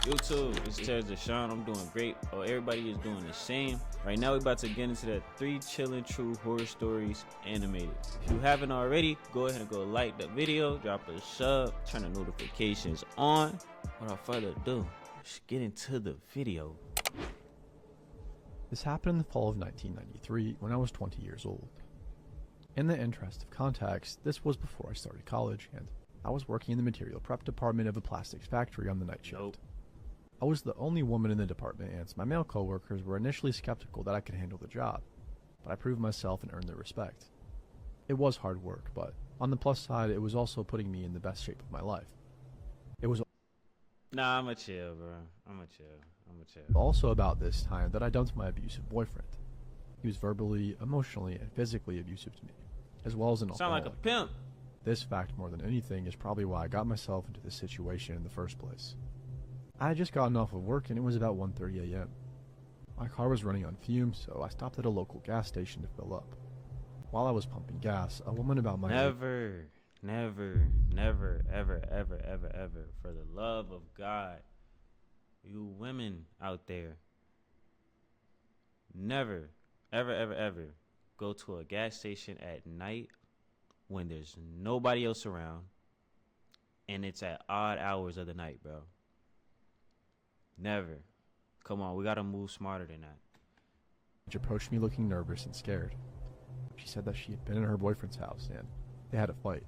YouTube, it's Terrence Deshawn. I'm doing great. Oh, everybody is doing the same. Right now, we're about to get into that 3 Chillin' True Horror Stories animated. If you haven't already, go ahead and go like the video, drop a sub, turn the notifications on. Without further ado, let's get into the video. This happened in the fall of 1993 when I was 20 years old. In the interest of context, this was before I started college, and I was working in the material prep department of a plastics factory on the night shift. I was the only woman in the department, and my male coworkers were initially skeptical that I could handle the job, but I proved myself and earned their respect. It was hard work, but on the plus side, it was also putting me in the best shape of my life. It was Nah, I'ma chill, bro. I'ma chill. also about this time that I dumped my abusive boyfriend. He was verbally, emotionally, and physically abusive to me, as well as an Sound alcoholic. like a pimp. This fact, more than anything, is probably why I got myself into this situation in the first place. I had just gotten off of work and it was about 1:30 a.m. My car was running on fumes, so I stopped at a local gas station to fill up. While I was pumping gas, a woman about my Never, ever, for the love of God, you women out there, never, ever go to a gas station at night when there's nobody else around and it's at odd hours of the night, bro. Never. Come on, we gotta move smarter than that. She approached me looking nervous and scared. She said that she had been in her boyfriend's house and they had a fight.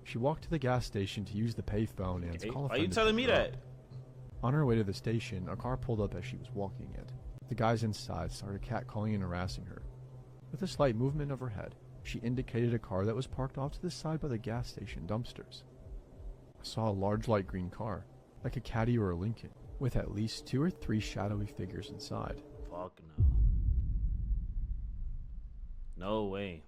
She walked to the gas station to use the payphone and Okay, call a are friend you to telling pick me her that? up. On her way to the station, a car pulled up as she was walking and the guys inside started catcalling and harassing her. With a slight movement of her head, she indicated a car that was parked off to the side by the gas station dumpsters. I saw a large light green car, like a Caddy or a Lincoln, with at least 2 or 3 shadowy figures inside. Fuck no. No way.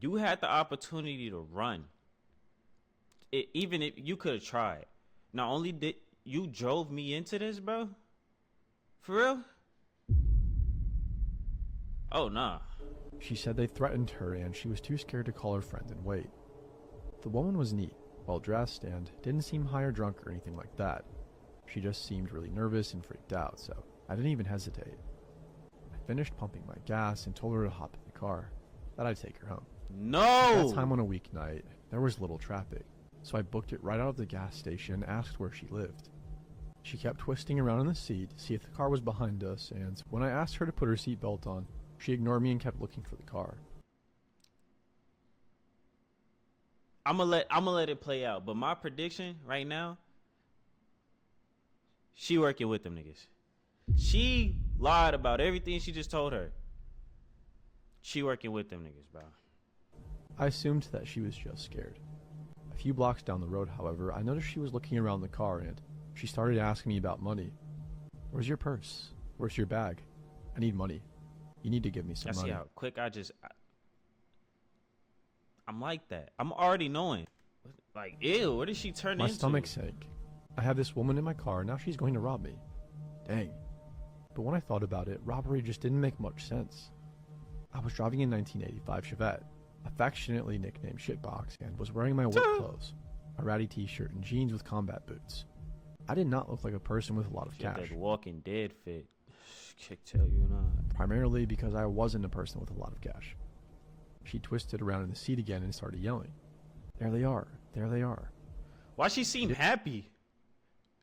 You had the opportunity to run. Even if you could have tried. Not only did you drove me into this, bro. For real? Oh, nah. She said they threatened her and she was too scared to call her friend and wait. The woman was neat, well dressed, and didn't seem high or drunk or anything like that. She just seemed really nervous and freaked out, so I didn't even hesitate. I finished pumping my gas and told her to hop in the car, that I'd take her home. No! At that time on a weeknight, there was little traffic, so I booked it right out of the gas station and asked where she lived. She kept twisting around in the seat to see if the car was behind us, and when I asked her to put her seatbelt on, she ignored me and kept looking for the car. I'ma let it play out. But my prediction right now, she working with them niggas. She lied about everything she just told her. She working with them niggas, bro. I assumed that she was just scared. A few blocks down the road, however, I noticed she was looking around the car and she started asking me about money. Where's your purse? Where's your bag? I need money. You need to give me some money. See how quick I'm like that. I'm already knowing. Like, ew, what did she turn My into? stomach sank. I have this woman in my car, now she's going to rob me. Dang. But when I thought about it, robbery just didn't make much sense. I was driving a 1985 Chevette, affectionately nicknamed Shitbox, and was wearing my work clothes, a ratty t-shirt and jeans with combat boots. I did not look like a person with a lot of She had cash. that Walking Dead fit. Kick tell you not. Primarily because I wasn't a person with a lot of cash. She twisted around in the seat again and started yelling. There they are. There they are. Why she seem happy?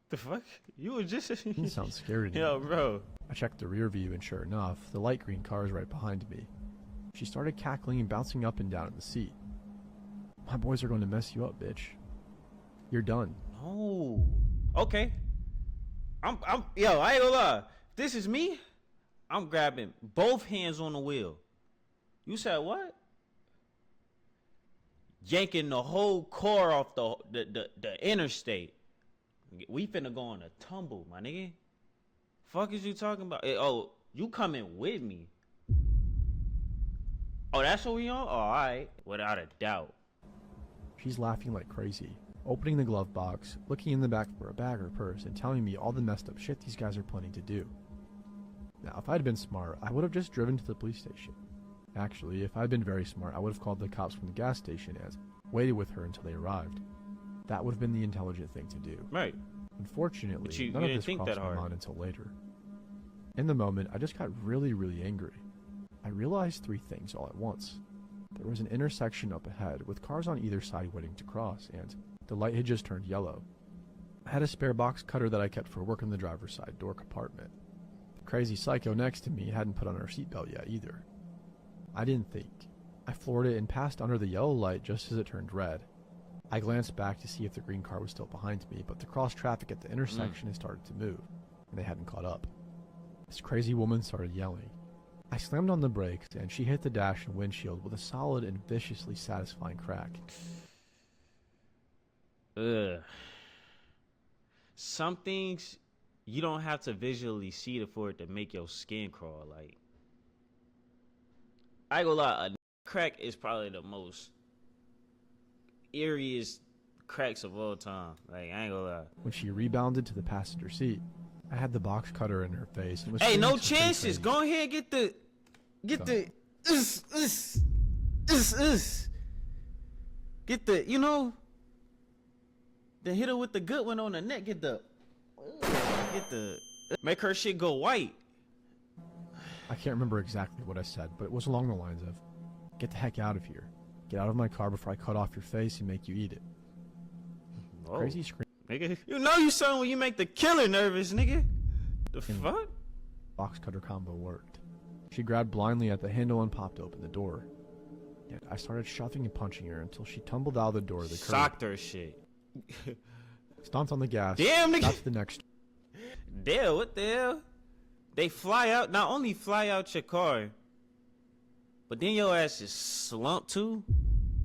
The fuck? You were just... Didn't sound scared Yo, anymore. bro. I checked the rear view and sure enough, the light green car is right behind me. She started cackling and bouncing up and down in the seat. My boys are going to mess you up, bitch. You're done. No. Okay. Yo, I ain't gonna lie. If this is me, I'm grabbing both hands on the wheel. You said what? Yanking the whole car off the interstate. We finna go on a tumble, my nigga. Fuck is you talking about? Oh, you coming with me? Oh, that's what we on? Oh, alright. Without a doubt. She's laughing like crazy, opening the glove box, looking in the back for a bag or purse, and telling me all the messed up shit these guys are planning to do. Now, if I'd been smart, I would have just driven to the police station. Actually, if I'd been very smart, I would have called the cops from the gas station and waited with her until they arrived. That would have been the intelligent thing to do. Right. Unfortunately, But you none of didn't this think crossed that my hard. mind until later. In the moment, I just got really, really angry. I realized three things all at once. There was an intersection up ahead with cars on either side waiting to cross, and the light had just turned yellow. I had a spare box cutter that I kept for work in the driver's side door compartment. The crazy psycho next to me hadn't put on her seatbelt yet either. I didn't think. I floored it and passed under the yellow light just as it turned red. I glanced back to see if the green car was still behind me, but the cross traffic at the intersection had started to move, and they hadn't caught up. This crazy woman started yelling. I slammed on the brakes, and she hit the dash and windshield with a solid and viciously satisfying crack. Ugh. Some things you don't have to visually see it for it to make your skin crawl. Like, I ain't gonna lie, a crack is probably the most eeriest cracks of all time. Like, I ain't gonna lie. When she rebounded to the passenger seat, I had the box cutter in her face and was Hey, screaming no something chances. crazy. Go ahead and get the get the, you know, the hit her with the good one on the neck. Get the make her shit go white. I can't remember exactly what I said, but it was along the lines of, "Get the heck out of here. Get out of my car before I cut off your face and make you eat it." Whoa. Crazy scream. Nigga, you know you son when you make the killer nervous, nigga. The fuck? Box cutter combo worked. She grabbed blindly at the handle and popped open the door. And I started shoving and punching her until she tumbled out of the door of the curb. Socked her shit. Stomped on the gas. Damn, nigga. Got to the next. Damn, what the hell? They fly out, not only fly out your car, but then your ass is slumped too.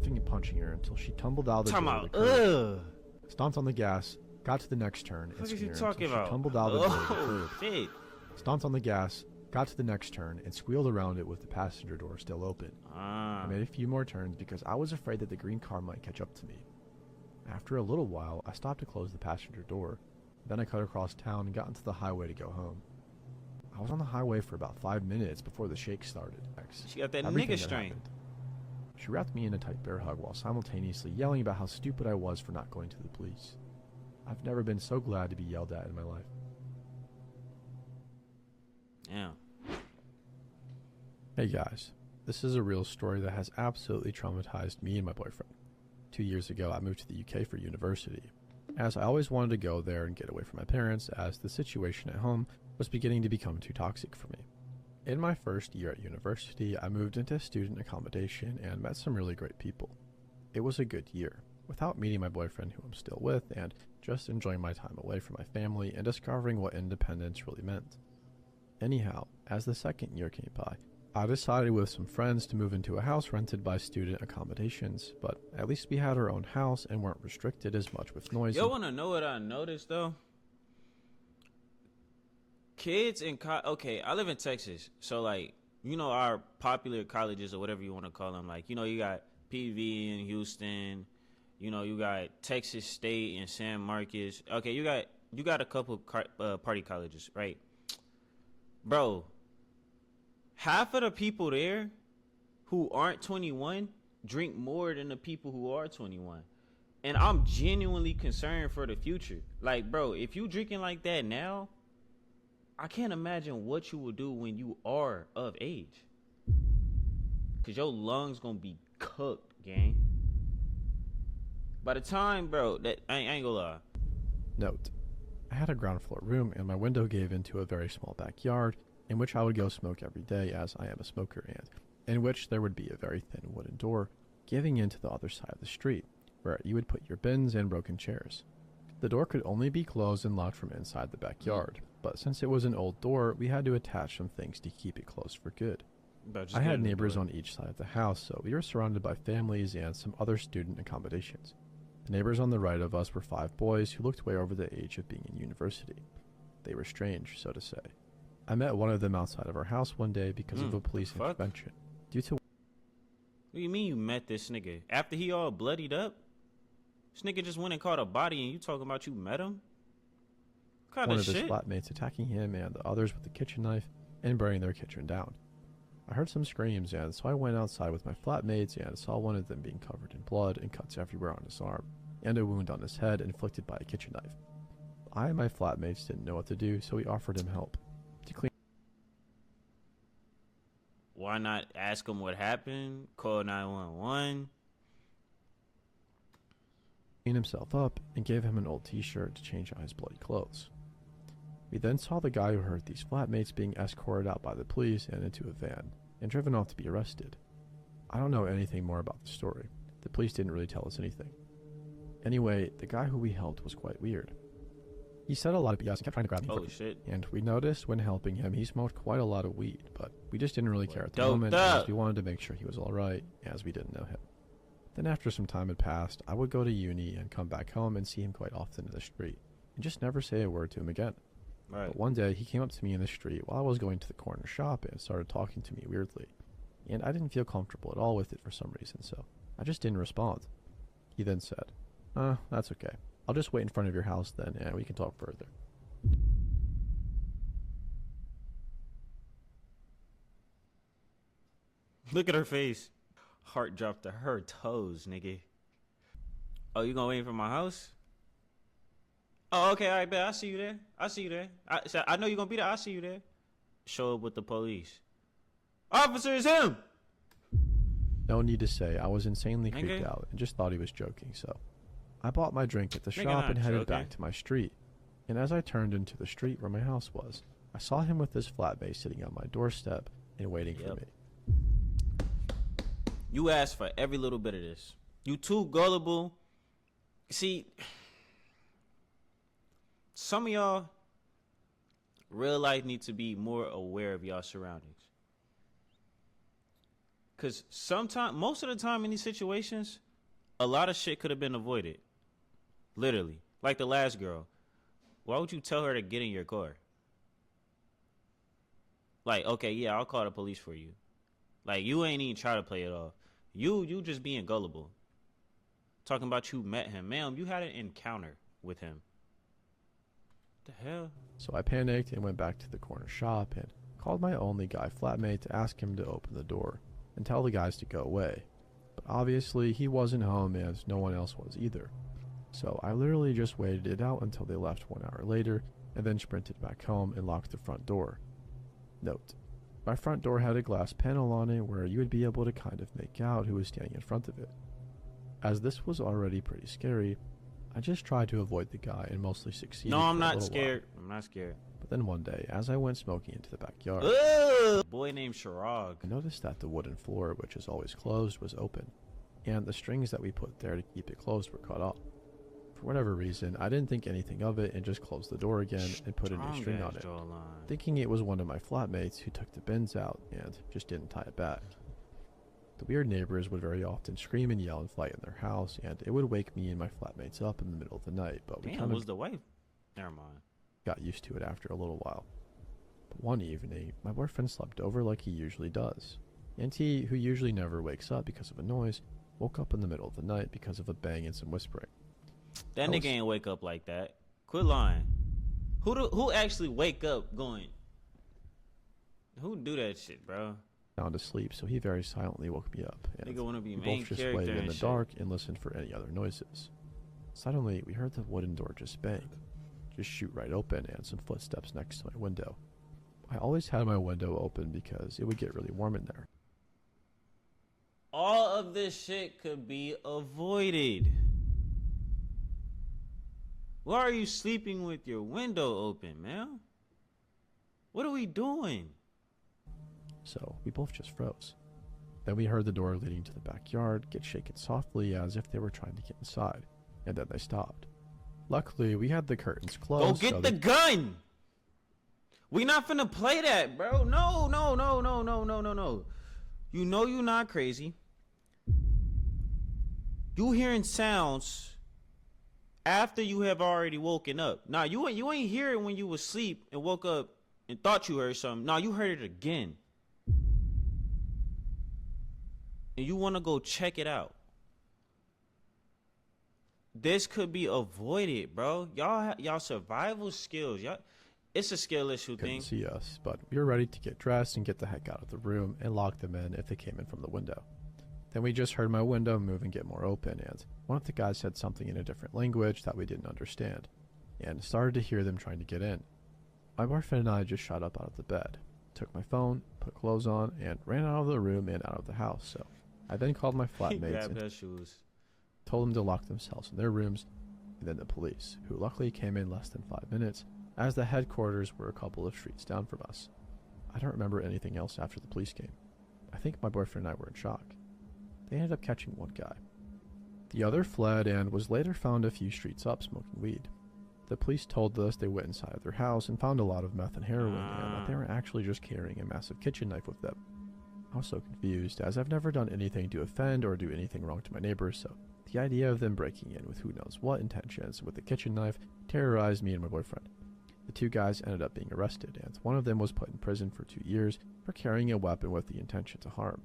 Shoving and punching her until she tumbled out of the Talking door of about, the curb. ugh. Stomped on the gas. Got to the next turn. What and is you squealed talking until about? She tumbled out of the door of the Oh, curb. shit. Stomped on the gas. Got to the next turn and squealed around it with the passenger door still open. I made a few more turns because I was afraid that the green car might catch up to me. After a little while, I stopped to close the passenger door. Then I cut across town and got into the highway to go home. I was on the highway for about 5 minutes before the shake started. She got that Everything nigga that strain. happened. She wrapped me in a tight bear hug while simultaneously yelling about how stupid I was for not going to the police. I've never been so glad to be yelled at in my life. Yeah. Hey guys, this is a real story that has absolutely traumatized me and my boyfriend. 2 years ago, I moved to the UK for university, as I always wanted to go there and get away from my parents, as the situation at home was beginning to become too toxic for me. In my first year at university, I moved into student accommodation and met some really great people. It was a good year, without meeting my boyfriend who I'm still with, and just enjoying my time away from my family and discovering what independence really meant. Anyhow, as the second year came by, I decided with some friends to move into a house rented by student accommodations, but at least we had our own house and weren't restricted as much with noise. Y'all wanna know what I noticed though? Kids in okay, I live in Texas, so like, you know, our popular colleges or whatever you want to call them, like, you know, you got PV in Houston, you know, you got Texas State and San Marcos. Okay, you got a couple party colleges, right? Bro, half of the people there who aren't 21 drink more than the people who are 21. And I'm genuinely concerned for the future. Like, bro, if you drinking like that now, I can't imagine what you will do when you are of age. Cause your lungs gonna be cooked, gang. By the time, bro, that I ain't gonna lie. Note, I had a ground floor room and my window gave into a very small backyard in which I would go smoke every day, as I am a smoker, and in which there would be a very thin wooden door giving into the other side of the street, where you would put your bins and broken chairs. The door could only be closed and locked from inside the backyard, but since it was an old door, we had to attach some things to keep it closed for good. Bro, just I get had in the neighbors door. on each side of the house, so we were surrounded by families and some other student accommodations. The neighbors on the right of us were 5 boys who looked way over the age of being in university. They were strange, so to say. I met one of them outside of our house one day because of a police fuck? intervention. Due to What do you mean you met this nigga? After he all bloodied up? This nigga just went and caught a body and you talking about you met him? What kind one of of his shit? flatmates attacking him and the others with the kitchen knife and burning their kitchen down. I heard some screams, and so I went outside with my flatmates and saw one of them being covered in blood and cuts everywhere on his arm. and a wound on his head inflicted by a kitchen knife. I and my flatmates didn't know what to do, so we offered him help to clean Why not ask him what happened? Call 911. himself up and gave him an old t-shirt to change out his bloody clothes. We then saw the guy who hurt these flatmates being escorted out by the police and into a van and driven off to be arrested. I don't know anything more about the story. The police didn't really tell us anything. Anyway, the guy who we helped was quite weird. He said a lot of BS and kept trying to grab me. Oh shit. And we noticed when helping him, he smoked quite a lot of weed, but we just didn't really care at the Doped moment up. as we wanted to make sure he was alright, as we didn't know him. Then after some time had passed, I would go to uni and come back home and see him quite often in the street, and just never say a word to him again. Right. But one day, he came up to me in the street while I was going to the corner shop and started talking to me weirdly, and I didn't feel comfortable at all with it for some reason, so I just didn't respond. He then said, that's okay. I'll just wait in front of your house then, and we can talk further. Look at her face. Heart dropped to her toes, nigga. Oh, you gonna wait for my house? Oh, okay, all right, bet. I see you there. I see you there. I know you're gonna be there. I see you there. Show up with the police. Officer, it's him! No need to say, I was insanely creeped Nigga. out and just thought he was joking, so I bought my drink at the Nigga, shop not and headed joking. back to my street. And as I turned into the street where my house was, I saw him with his flatmate sitting on my doorstep and waiting for Yep. me. You asked for every little bit of this. You too gullible. See, some of y'all real life need to be more aware of y'all surroundings. Cause most of the time in these situations, a lot of shit could have been avoided. Literally. Like the last girl. Why would you tell her to get in your car? Like, okay, yeah, I'll call the police for you. Like, you ain't even try to play it off. You just being gullible. Talking about you met him. Ma'am, you had an encounter with him. What the hell? So I panicked and went back to the corner shop and called my only guy flatmate to ask him to open the door and tell the guys to go away. But obviously he wasn't home as no one else was either. So I literally just waited it out until they left 1 hour later and then sprinted back home and locked the front door. Note: my front door had a glass panel on it where you would be able to kind of make out who was standing in front of it. As this was already pretty scary, I just tried to avoid the guy and mostly succeeded. No, I'm for a not little scared. while. I'm not scared. But then one day, as I went smoking into the backyard, Ugh! Boy named Shirag. I noticed that the wooden floor, which is always closed, was open, and the strings that we put there to keep it closed were cut off. For whatever reason, I didn't think anything of it and just closed the door again and put a new string on it, thinking it was one of my flatmates who took the bins out and just didn't tie it back. The weird neighbors would very often scream and yell and fight in their house, and it would wake me and my flatmates up in the middle of the night, but we Damn, kind was of the wife? Never mind. got used to it after a little while. But one evening, my boyfriend slept over like he usually does, and he, who usually never wakes up because of a noise, woke up in the middle of the night because of a bang and some whispering. That I nigga was- ain't wake up like that. Quit lying. Who actually wake up going? Who do that shit, bro? Sound asleep, so he very silently woke me up, and Nigga wanna be we main both just character waited in and the shit. dark and listened for any other noises. Suddenly, we heard the wooden door just bang, just shoot right open, and some footsteps next to my window. I always had my window open because it would get really warm in there. All of this shit could be avoided. Why are you sleeping with your window open, man? What are we doing? So we both just froze. Then we heard the door leading to the backyard get shaken softly as if they were trying to get inside, and then they stopped. Luckily, we had the curtains Go closed. get so the gun. We not finna play that, bro. No. You know you not crazy. You hearing sounds after you have already woken up. Now you ain't hear it when you was asleep and woke up and thought you heard something. Now you heard it again. And you want to go check it out. This could be avoided, bro. Y'all survival skills. It's a skill issue couldn't thing. see us, but we were ready to get dressed and get the heck out of the room and lock them in if they came in from the window. Then we just heard my window move and get more open, and one of the guys said something in a different language that we didn't understand, and started to hear them trying to get in. My boyfriend and I just shot up out of the bed, took my phone, put clothes on, and ran out of the room and out of the house. So I then called my He flatmates grabbed and her shoes. told them to lock themselves in their rooms, and then the police, who luckily came in less than 5 minutes, as the headquarters were a couple of streets down from us. I don't remember anything else after the police came. I think my boyfriend and I were in shock. They ended up catching one guy. The other fled and was later found a few streets up smoking weed. The police told us they went inside of their house and found a lot of meth and heroin, and that they were actually just carrying a massive kitchen knife with them. I was so confused, as I've never done anything to offend or do anything wrong to my neighbors, so the idea of them breaking in with who knows what intentions with a kitchen knife terrorized me and my boyfriend. The two guys ended up being arrested, and one of them was put in prison for 2 years for carrying a weapon with the intention to harm.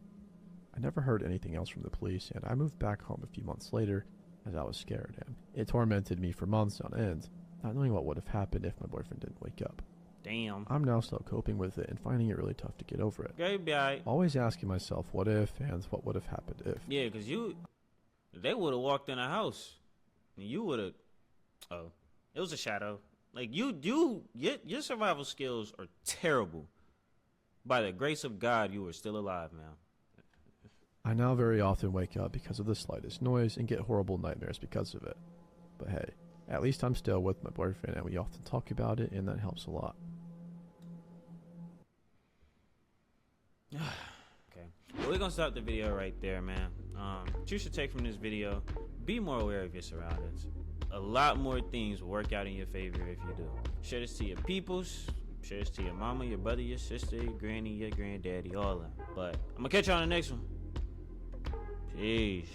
I never heard anything else from the police, and I moved back home a few months later as I was scared, and it tormented me for months on end, not knowing what would have happened if my boyfriend didn't wake up. Damn. I'm now still coping with it and finding it really tough to get over it. Okay, be alright. Always asking myself what if and what would have happened if. Yeah, because they would have walked in a house. And you would have, oh, it was a shadow. Like, your survival skills are terrible. By the grace of God, you are still alive, man. I now very often wake up because of the slightest noise and get horrible nightmares because of it. But hey, at least I'm still with my boyfriend and we often talk about it, and that helps a lot. Okay, well, we're gonna stop the video right there, man. What you should take from this video: be more aware of your surroundings. A lot more things will work out in your favor if you do. Share this to your peoples. Share this to your mama, your brother, your sister, your granny, your granddaddy, all of them. But I'm gonna catch you on the next one. Peace.